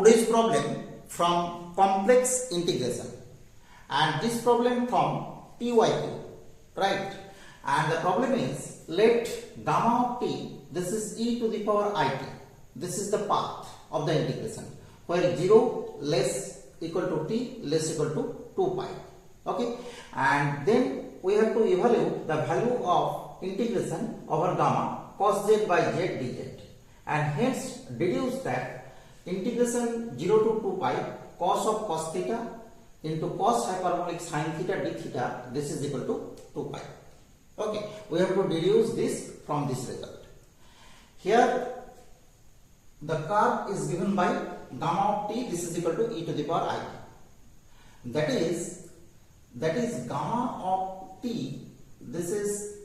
today's problem from complex integration, and this problem from p+iq, right? And the problem is, let gamma of t, this is e to the power it, this is the path of the integration where 0 less equal to t less equal to 2 pi. Okay, and then we have to evaluate the value of integration over gamma cos z by z dz, and hence deduce that integration 0 to 2 pi cos of cos theta into cos hyperbolic sin theta d theta, this is equal to 2 pi. Okay, we have to deduce this from this result. Here the curve is given by gamma of t, this is equal to e to the power I. That is gamma of t, this is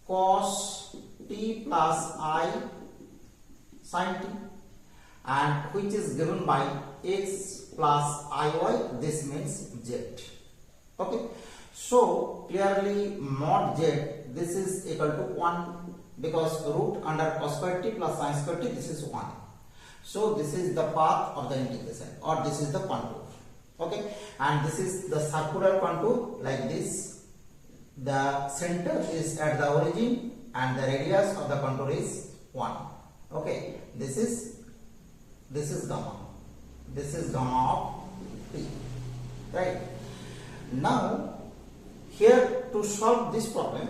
cos t plus I sin t, and which is given by x plus iy, this means z. Okay, so clearly mod z, this is equal to 1 because root under cos square t plus sin square t, this is 1. So this is the path of the integration, or this is the contour. Okay, and this is the circular contour like this. The center is at the origin and the radius of the contour is 1. Okay, this is gamma. This is gamma of t, right? Now here to solve this problem,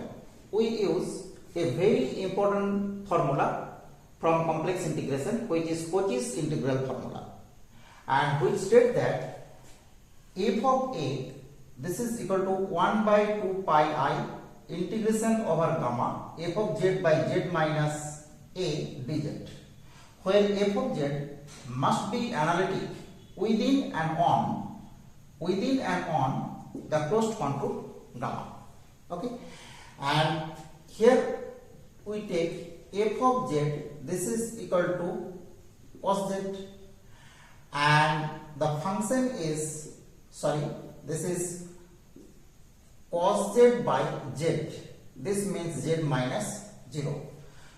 we use a very important formula from complex integration, which is Cauchy's integral formula, and which states that f of a, this is equal to 1 by 2 pi I integration over gamma f of z by z minus a dz, where f of z must be analytic within and on the closed contour gamma. Okay, and here we take f of z, this is equal to cos z, and the function is, this is cos z by z, this means z minus 0.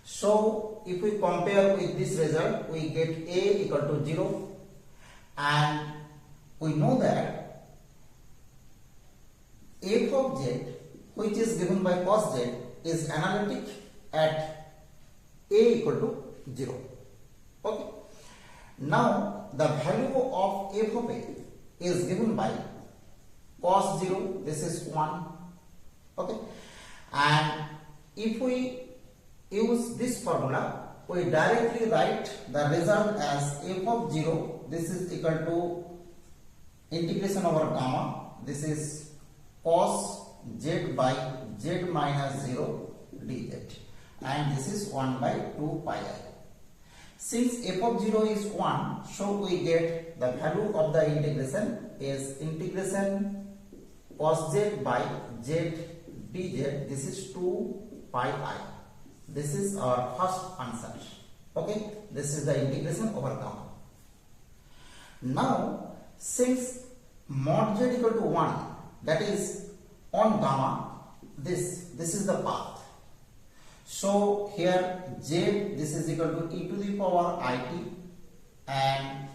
So if we compare with this result, we get a equal to 0, and we know that f of z, which is given by cos z, is analytic at a equal to 0. Okay, now the value of f of a is given by cos 0, this is 1. Okay, and if we use this formula, we directly write the result as f of 0, this is equal to integration over gamma, this is cos z by z minus 0 dz, and this is 1 by 2 pi I. Since f of 0 is 1, so we get the value of the integration is integration cos z by z dz, this is 2 pi I. This is our first answer. Okay, this is the integration over gamma. Now since mod z equal to 1, that is on gamma, this is the path. So here z, this is equal to e to the power it, and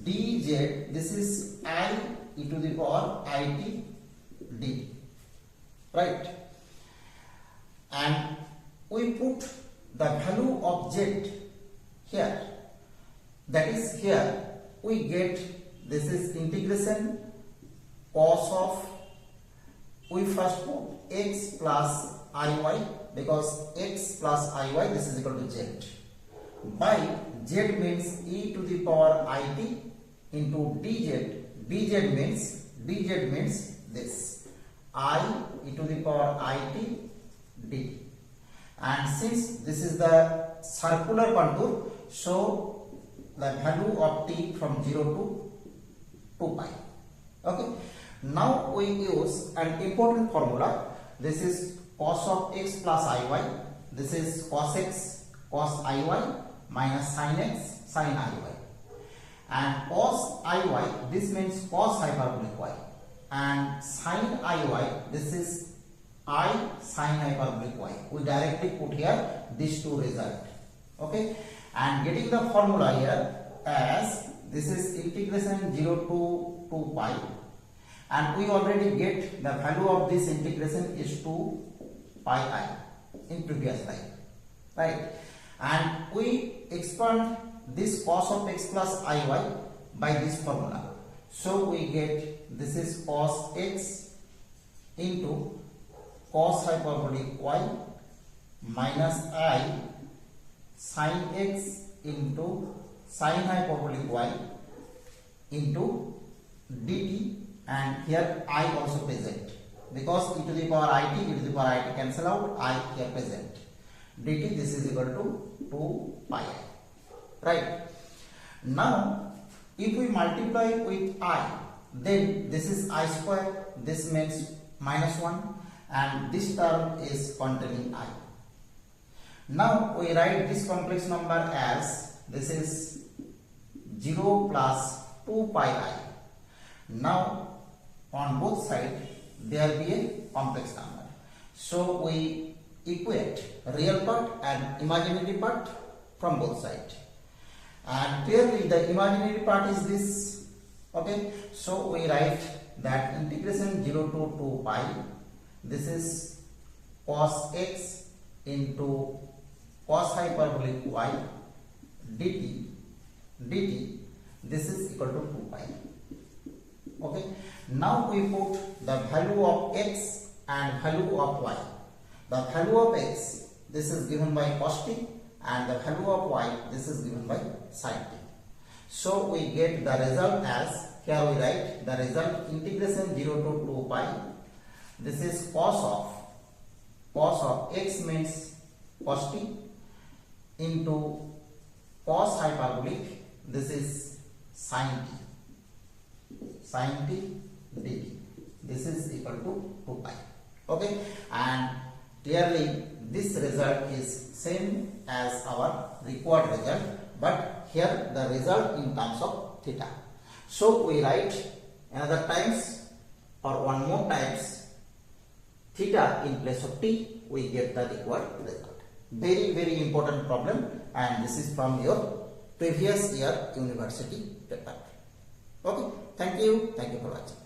dz, this is I e to the power it d, right? And we put the value of z here, that is here we get, this is integration cos of, we first put x plus iy, because x plus iy, this is equal to z, by z means e to the power it into dz, dz means this, I e to the power it d. And since this is the circular contour, so the value of t from 0 to 2 pi. Okay, now we use an important formula. This is cos of x plus iy, this is cos x cos iy minus sin x sin iy, and cos iy, this means cos hyperbolic y, and sin iy, this is I sin hyperbolic y. We directly put here these two results. Okay, and getting the formula here as this is integration 0 to 2 pi, and we already get the value of this integration is 2 pi I in previous slide, right? And we expand this cos of x plus iy by this formula. So we get this is cos x into cos hyperbolic y minus I sin x into sin hyperbolic y into dt, and here I also present because e to the power it cancel out, I here present, dt this is equal to 2 pi I, right? Now if we multiply with I, then this is I square, this means minus 1, and this term is containing I. Now we write this complex number as this is 0 plus 2 pi I. Now on both sides there be a complex number. So we equate real part and imaginary part from both sides. And clearly the imaginary part is this, okay? So we write that integration 0 to 2 pi, this is cos x into cos hyperbolic y dt, this is equal to 2 pi. Okay, now we put the value of x and value of y. The value of x, this is given by cos t, and the value of y, this is given by sin t. So we get the result as, here we write the result integration 0 to 2 pi, this is cos of x means cos t into cos hyperbolic, this is sin t dt, this is equal to 2 pi. Okay, and clearly this result is same as our required result, but here the result in terms of theta. So we write another times or one more times theta in place of t, we get the required result. Very important problem, and this is from your previous year university paper. Okay, thank you for watching.